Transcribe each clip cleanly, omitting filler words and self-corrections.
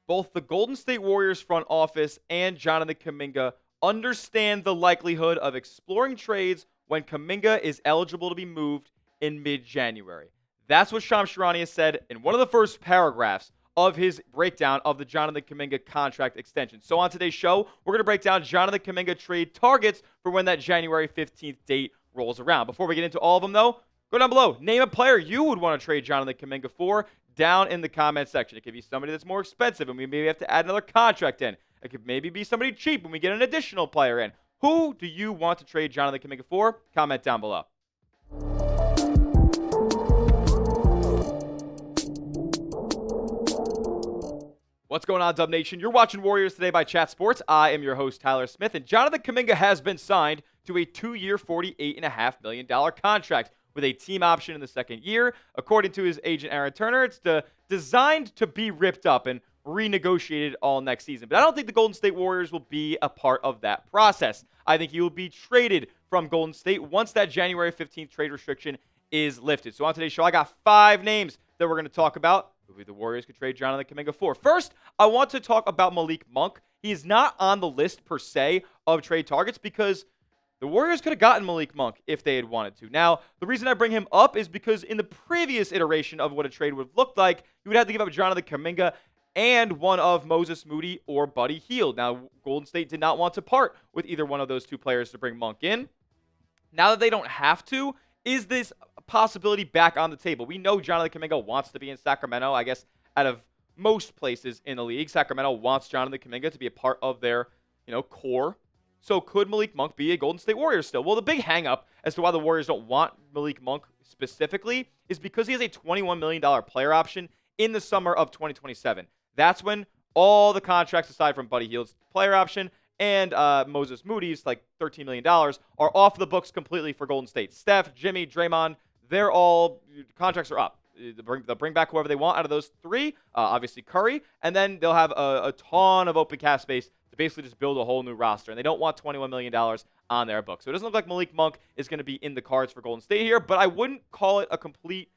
Both the Golden State Warriors front office and Jonathan Kuminga understand the likelihood of exploring trades when Kuminga is eligible to be moved in mid-January. That's what Shams Charania said in one of the first paragraphs of his breakdown of the Jonathan Kuminga contract extension. So on today's show, we're going to break down Jonathan Kuminga trade targets for when that January 15th date rolls around. Before we get into all of them, though, go down below. Name a player you would want to trade Jonathan Kuminga for down in the comment section. It could be somebody that's more expensive and we maybe have to add another contract in. It could maybe be somebody cheap and we get an additional player in. Who do you want to trade Jonathan Kuminga for? Comment down below. What's going on, Dub Nation? You're watching Warriors Today by Chat Sports. I am your host, Tyler Smith, and Jonathan Kuminga has been signed to a 2-year, $48.5 million contract with a team option in the second year. According to his agent, Aaron Turner, it's designed to be ripped up and renegotiated all next season. But I don't think the Golden State Warriors will be a part of that process. I think he will be traded from Golden State once that January 15th trade restriction is lifted. So on today's show, I got 5 names that we're going to talk about who the Warriors could trade Jonathan Kuminga for. First, I want to talk about Malik Monk. He is not on the list per se of trade targets because the Warriors could have gotten Malik Monk if they had wanted to. Now, the reason I bring him up is because in the previous iteration of what a trade would look like, you would have to give up Jonathan Kuminga and one of Moses Moody or Buddy Hield. Now, Golden State did not want to part with either one of those two players to bring Monk in. Now that they don't have to, is this possibility back on the table? We know Jonathan Kuminga wants to be in Sacramento. I guess out of most places in the league, Sacramento wants Jonathan Kuminga to be a part of their, core. So could Malik Monk be a Golden State Warrior still? Well, the big hang-up as to why the Warriors don't want Malik Monk specifically is because he has a $21 million player option in the summer of 2027. That's when all the contracts, aside from Buddy Hield's player option and Moses Moody's, like $13 million, are off the books completely for Golden State. Steph, Jimmy, Draymond, they're all, contracts are up. They'll bring back whoever they want out of those 3, obviously Curry, and then they'll have a ton of open cap space to basically just build a whole new roster. And they don't want $21 million on their books. So it doesn't look like Malik Monk is going to be in the cards for Golden State here, but I wouldn't call it a complete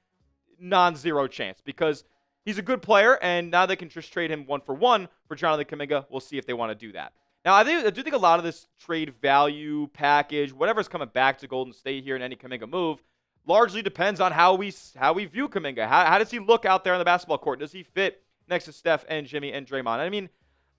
non-zero chance because he's a good player, and now they can just trade him 1-for-1 for Jonathan Kuminga. We'll see if they want to do that. Now, I do think a lot of this trade value package, whatever's coming back to Golden State here in any Kuminga move, largely depends on how we view Kuminga. How does he look out there on the basketball court? Does he fit next to Steph and Jimmy and Draymond? I mean,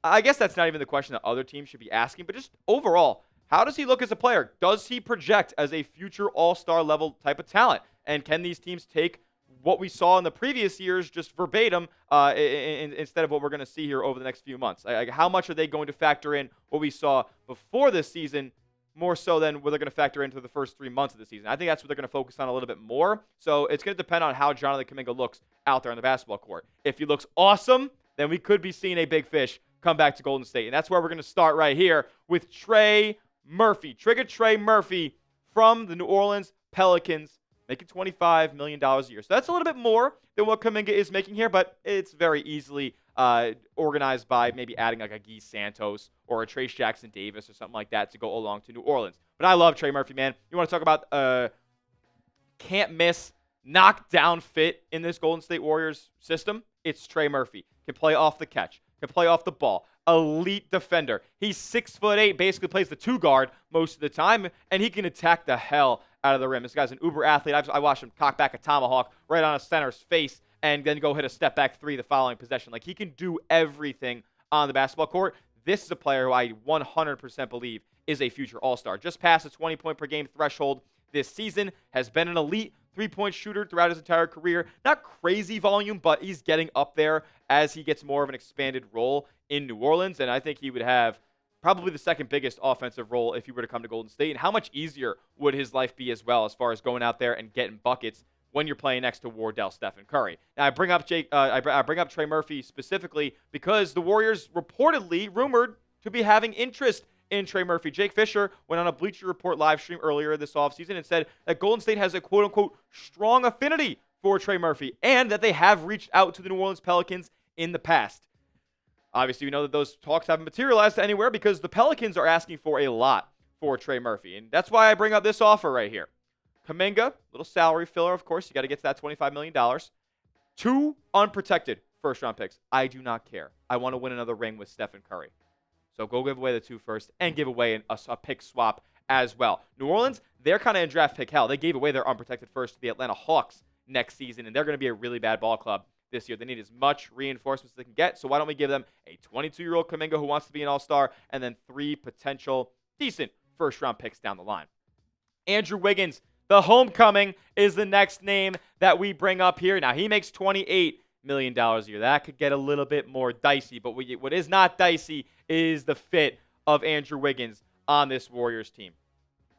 I guess that's not even the question that other teams should be asking, but just overall, how does he look as a player? Does he project as a future all-star level type of talent? And can these teams take what we saw in the previous years just verbatim instead of what we're going to see here over the next few months? How much are they going to factor in what we saw before this season more so than what they're going to factor into the first 3 months of the season? I think that's what they're going to focus on a little bit more. So it's going to depend on how Jonathan Kuminga looks out there on the basketball court. If he looks awesome, then we could be seeing a big fish come back to Golden State. And that's where we're going to start right here with Trey Murphy. Trigger Trey Murphy from the New Orleans Pelicans, making $25 million a year. So that's a little bit more than what Kuminga is making here, but it's very easily organized by maybe adding like a Guy Santos or a Trace Jackson Davis or something like that to go along to New Orleans. But I love Trey Murphy, man. You want to talk about can't miss, knockdown fit in this Golden State Warriors system? It's Trey Murphy. Can play off the catch, can play off the ball. Elite defender. He's 6'8", basically plays the 2 guard most of the time, and he can attack the hell out of the rim. This guy's an uber athlete. I watched him cock back a tomahawk right on a center's face and then go hit a step back 3 the following possession. Like, he can do everything on the basketball court. This is a player who I 100% believe is a future all-star. Just past the 20-point per game threshold this season, has been an elite 3-point shooter throughout his entire career. Not crazy volume, but he's getting up there as he gets more of an expanded role in New Orleans, and I think he would have probably the second biggest offensive role if he were to come to Golden State. And how much easier would his life be as well as far as going out there and getting buckets when you're playing next to Wardell, Steph, and Curry? Now, I bring up Trey Murphy specifically because the Warriors reportedly rumored to be having interest in Trey Murphy. Jake Fisher went on a Bleacher Report live stream earlier this offseason and said that Golden State has a quote-unquote strong affinity for Trey Murphy and that they have reached out to the New Orleans Pelicans in the past. Obviously, we know that those talks haven't materialized anywhere because the Pelicans are asking for a lot for Trey Murphy. And that's why I bring up this offer right here. Kuminga, little salary filler, of course. You got to get to that $25 million. 2 unprotected first-round picks. I do not care. I want to win another ring with Stephen Curry. So go give away the 2 first and give away a pick swap as well. New Orleans, they're kind of in draft pick hell. They gave away their unprotected first to the Atlanta Hawks next season, and they're going to be a really bad ball club this year. They need as much reinforcements as they can get, so why don't we give them a 22-year-old Kuminga who wants to be an all-star, and then 3 potential decent first-round picks down the line. Andrew Wiggins, the homecoming, is the next name that we bring up here. Now, he makes $28 million a year. That could get a little bit more dicey, but what is not dicey is the fit of Andrew Wiggins on this Warriors team.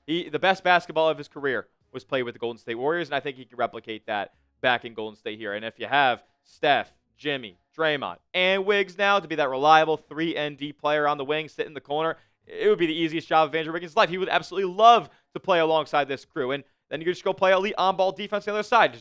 The best basketball of his career was played with the Golden State Warriors, and I think he can replicate that back in Golden State here. And if you have Steph, Jimmy, Draymond, and Wiggs now to be that reliable 3-and-D player on the wing, sit in the corner, it would be the easiest job of Andrew Wiggins' life. He would absolutely love to play alongside this crew. And then you just go play elite on-ball defense on the other side.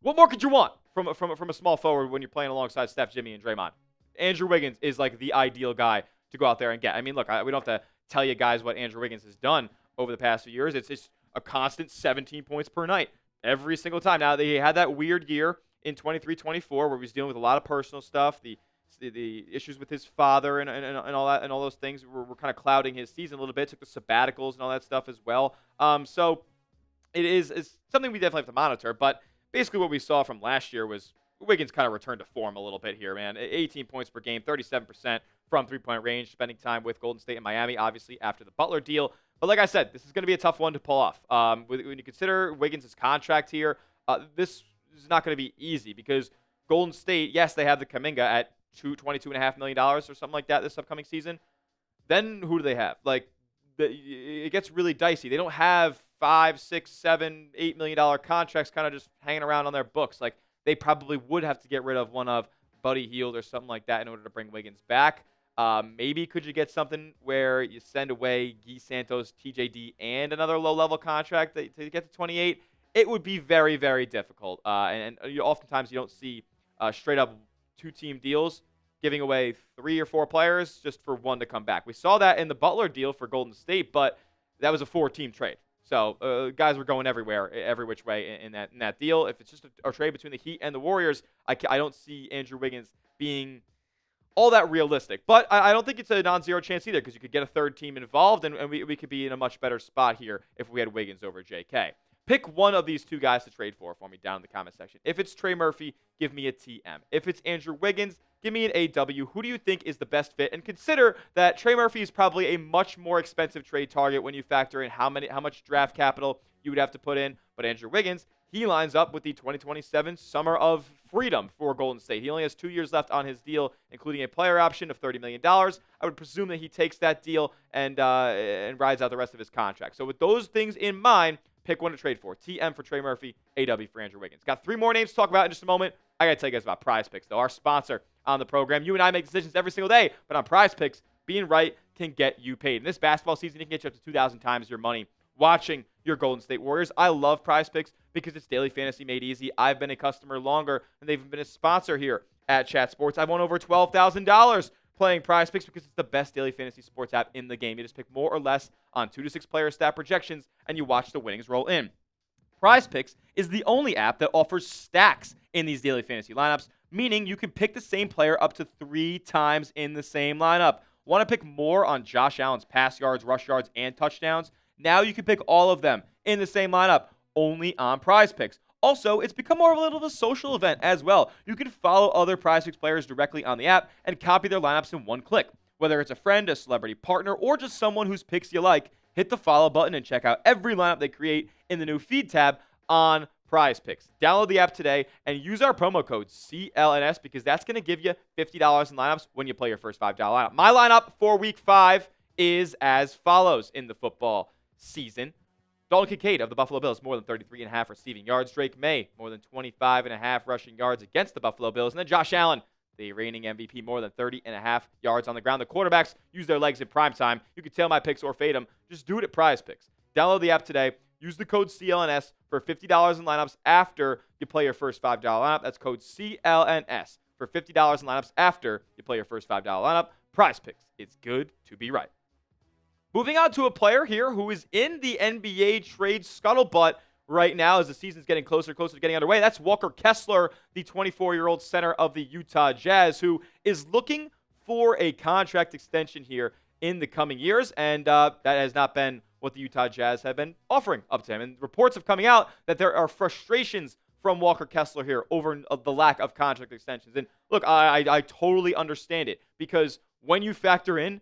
What more could you want from a small forward when you're playing alongside Steph, Jimmy, and Draymond? Andrew Wiggins is like the ideal guy to go out there and get. I mean, look, we don't have to tell you guys what Andrew Wiggins has done over the past few years. It's a constant 17 points per night every single time. Now, he had that weird year in 23-24 where he was dealing with a lot of personal stuff, the issues with his father and all that, and all those things were kind of clouding his season a little bit. Took the sabbaticals and all that stuff as well. So it's something we definitely have to monitor. But basically what we saw from last year was Wiggins kind of returned to form a little bit here, man. 18 points per game, 37% from three-point range, spending time with Golden State and Miami, obviously, after the Butler deal. But like I said, this is going to be a tough one to pull off. When you consider Wiggins' contract here, this is not going to be easy because Golden State, yes, they have the Kuminga at $22.5 million or something like that this upcoming season. Then who do they have? Like, it gets really dicey. They don't have $5, $6, $7, $8 million contracts kind of just hanging around on their books. Like, they probably would have to get rid of one of Buddy Hield or something like that in order to bring Wiggins back. Maybe could you get something where you send away Guy Santos, TJD, and another low-level contract to get to 28? It would be very, very difficult. And oftentimes you don't see straight-up two-team deals giving away 3 or 4 players just for one to come back. We saw that in the Butler deal for Golden State, but that was a 4-team trade. So guys were going everywhere, every which way in that deal. If it's just a trade between the Heat and the Warriors, I don't see Andrew Wiggins being all that realistic. But I don't think it's a non-zero chance either because you could get a third team involved, and we could be in a much better spot here if we had Wiggins over JK. Pick one of these 2 guys to trade for me down in the comment section. If it's Trey Murphy, give me a TM. If it's Andrew Wiggins, give me an AW. Who do you think is the best fit? And consider that Trey Murphy is probably a much more expensive trade target when you factor in how much draft capital you would have to put in. But Andrew Wiggins, he lines up with the 2027 Summer of Freedom for Golden State. He only has 2 years left on his deal, including a player option of $30 million. I would presume that he takes that deal and rides out the rest of his contract. So with those things in mind, pick one to trade for. TM for Trey Murphy, AW for Andrew Wiggins. Got 3 more names to talk about in just a moment. I got to tell you guys about Prize Picks, though, our sponsor on the program. You and I make decisions every single day, but on Prize Picks, being right can get you paid. In this basketball season, it can get you up to 2,000 times your money watching your Golden State Warriors. I love Prize Picks because it's daily fantasy made easy. I've been a customer longer, and they've been a sponsor here at Chat Sports. I've won over $12,000 playing Prize Picks because it's the best daily fantasy sports app in the game. You just pick more or less on 2 to 6 player stat projections, and you watch the winnings roll in. Prize Picks is the only app that offers stacks in these daily fantasy lineups, meaning you can pick the same player up to 3 times in the same lineup. Want to pick more on Josh Allen's pass yards, rush yards, and touchdowns? Now you can pick all of them in the same lineup, only on Prize Picks. Also, it's become more of a little of a social event as well. You can follow other Prize Picks players directly on the app and copy their lineups in one click. Whether it's a friend, a celebrity partner, or just someone whose picks you like, hit the follow button and check out every lineup they create in the new feed tab on Prize Picks. Download the app today and use our promo code CLNS because that's going to give you $50 in lineups when you play your first $5 lineup. My lineup for Week 5 is as follows in the football season. Dalton Kincaid of the Buffalo Bills, more than 33.5 receiving yards. Drake May, more than 25.5 rushing yards against the Buffalo Bills. And then Josh Allen, the reigning MVP, more than 30.5 yards on the ground. The quarterbacks use their legs in prime time. You can tail my picks or fade them. Just do it at Prize Picks. Download the app today. Use the code CLNS for $50 in lineups after you play your first $5 lineup. That's code CLNS for $50 in lineups after you play your first $5 lineup. Prize Picks. It's good to be right. Moving on to a player here who is in the NBA trade scuttlebutt right now as the season's getting closer to getting underway. That's Walker Kessler, the 24-year-old center of the Utah Jazz, who is looking for a contract extension here in the coming years, and that has not been what the Utah Jazz have been offering up to him. And reports have coming out that there are frustrations from Walker Kessler here over the lack of contract extensions. And look, I totally understand it, because when you factor in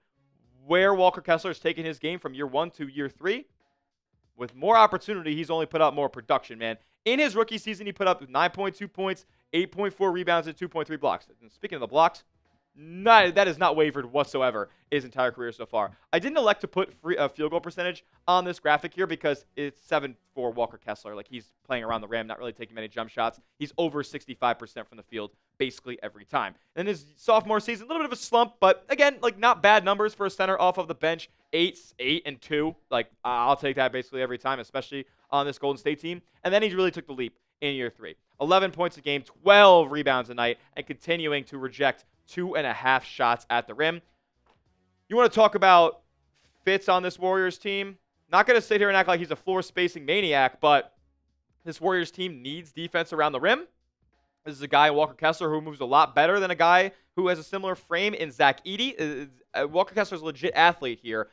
where Walker Kessler has taken his game from year 1 to year 3, with more opportunity, he's only put up more production, man. In his rookie season, he put up 9.2 points, 8.4 rebounds, and 2.3 blocks. And speaking of the blocks, that has not wavered whatsoever his entire career so far. I didn't elect to put field goal percentage on this graphic here because it's 7 for Walker Kessler. Like, he's playing around the rim, not really taking many jump shots. He's over 65% from the field basically every time. And his sophomore season, a little bit of a slump, but again, like, not bad numbers for a center off of the bench. 8 and 2. Like, I'll take that basically every time, especially on this Golden State team. And then he really took the leap in year 3. 11 points a game, 12 rebounds a night, and continuing to reject 2.5 shots at the rim. You want to talk about fits on this Warriors team? Not going to sit here and act like he's a floor spacing maniac, but this Warriors team needs defense around the rim. This is a guy, Walker Kessler, who moves a lot better than a guy who has a similar frame in Zach Edey. Walker Kessler's a legit athlete here.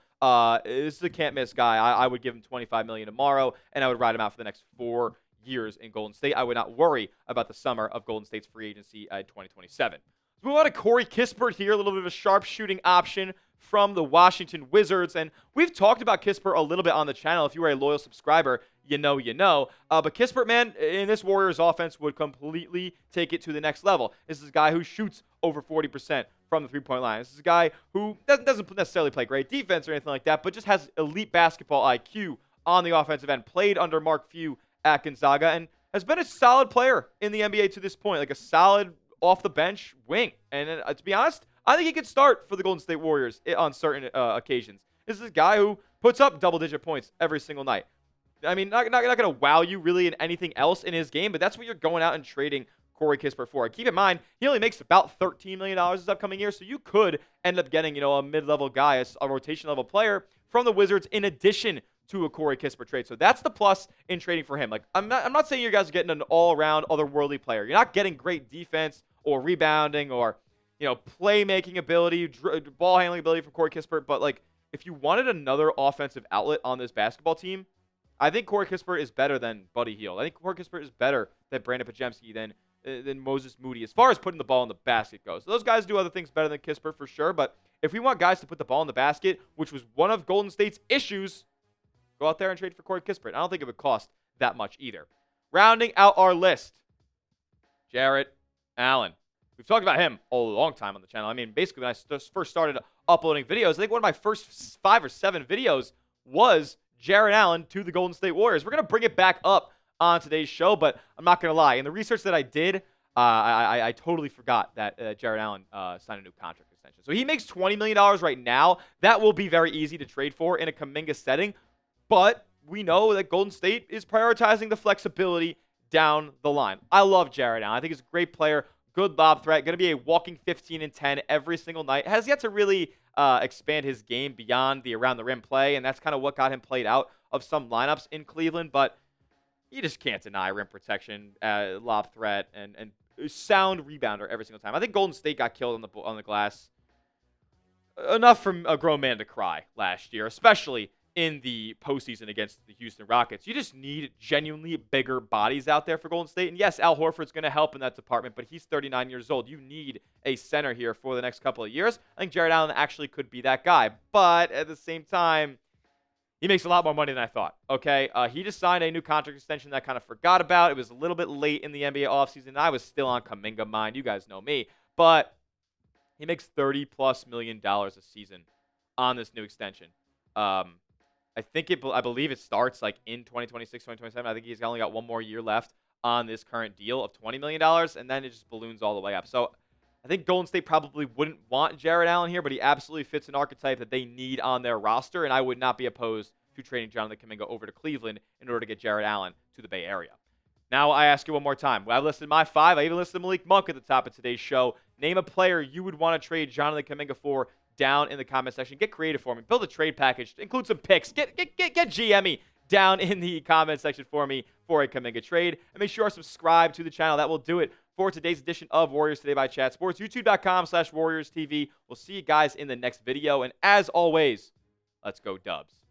This is a can't-miss guy. I would give him $25 million tomorrow, and I would ride him out for the next 4 years in Golden State. I would not worry about the summer of Golden State's free agency at 2027. We want a Corey Kispert here, a little bit of a sharpshooting option from the Washington Wizards. And we've talked about Kispert a little bit on the channel. If you are a loyal subscriber, you know. But Kispert, man, in this Warriors offense would completely take it to the next level. This is a guy who shoots over 40% from the three-point line. This is a guy who doesn't necessarily play great defense or anything like that, but just has elite basketball IQ on the offensive end. Played under Mark Few at Gonzaga and has been a solid player in the NBA to this point, like a solid off the bench wing. And to be honest, I think he could start for the Golden State Warriors on certain occasions. This is a guy who puts up double-digit points every single night. I mean, not going to wow you really in anything else in his game, but that's what you're going out and trading Corey Kispert for. Keep in mind, he only makes about $13 million this upcoming year, so you could end up getting, a mid-level guy, a rotation-level player from the Wizards in addition to a Corey Kispert trade. So that's the plus in trading for him. Like, I'm not saying you guys are getting an all-around otherworldly player. You're not getting great defense or rebounding or, playmaking ability, ball handling ability from Corey Kispert. But, like, if you wanted another offensive outlet on this basketball team, I think Corey Kispert is better than Buddy Hield. I think Corey Kispert is better than Brandin Podziemski than Moses Moody as far as putting the ball in the basket goes. Those guys do other things better than Kispert for sure. But if we want guys to put the ball in the basket, which was one of Golden State's issues, go out there and trade for Corey Kispert. I don't think it would cost that much either. Rounding out our list, Jarrett Allen. We've talked about him a long time on the channel. I mean, basically, when I first started uploading videos, I think one of my first 5 or 7 videos was Jarrett Allen to the Golden State Warriors. We're going to bring it back up on today's show, but I'm not going to lie. In the research that I did, I totally forgot that Jarrett Allen signed a new contract extension. So he makes $20 million right now. That will be very easy to trade for in a Kuminga setting, but we know that Golden State is prioritizing the flexibility down the line. I love Jarrett Allen. I think he's a great player. Good lob threat. Going to be a walking 15 and 10 every single night. Has yet to really expand his game beyond the around the rim play, and that's kind of what got him played out of some lineups in Cleveland. But you just can't deny rim protection, lob threat, and sound rebounder every single time. I think Golden State got killed on the glass enough for a grown man to cry last year, especially in the postseason against the Houston Rockets. You just need genuinely bigger bodies out there for Golden State. And yes, Al Horford's going to help in that department, but he's 39 years old. You need a center here for the next couple of years. I think Jarrett Allen actually could be that guy. But at the same time, he makes a lot more money than I thought, okay? He just signed a new contract extension that I kind of forgot about. It was a little bit late in the NBA offseason. I was still on Kuminga mind. You guys know me. But he makes $30+ million a season on this new extension. I believe it starts like in 2026, 2027. I think he's only got one more year left on this current deal of $20 million, and then it just balloons all the way up. So I think Golden State probably wouldn't want Jarrett Allen here, but he absolutely fits an archetype that they need on their roster, and I would not be opposed to trading Jonathan Kuminga over to Cleveland in order to get Jarrett Allen to the Bay Area. Now I ask you one more time. I've listed my 5. I even listed Malik Monk at the top of today's show. Name a player you would want to trade Jonathan Kuminga for down in the comment section. Get creative for me. Build a trade package. Include some picks. Get GME down in the comment section for me for a Kuminga trade. And make sure to subscribe to the channel. That will do it for today's edition of Warriors Today by Chat Sports. YouTube.com/WarriorsTV. We'll see you guys in the next video. And as always, let's go Dubs.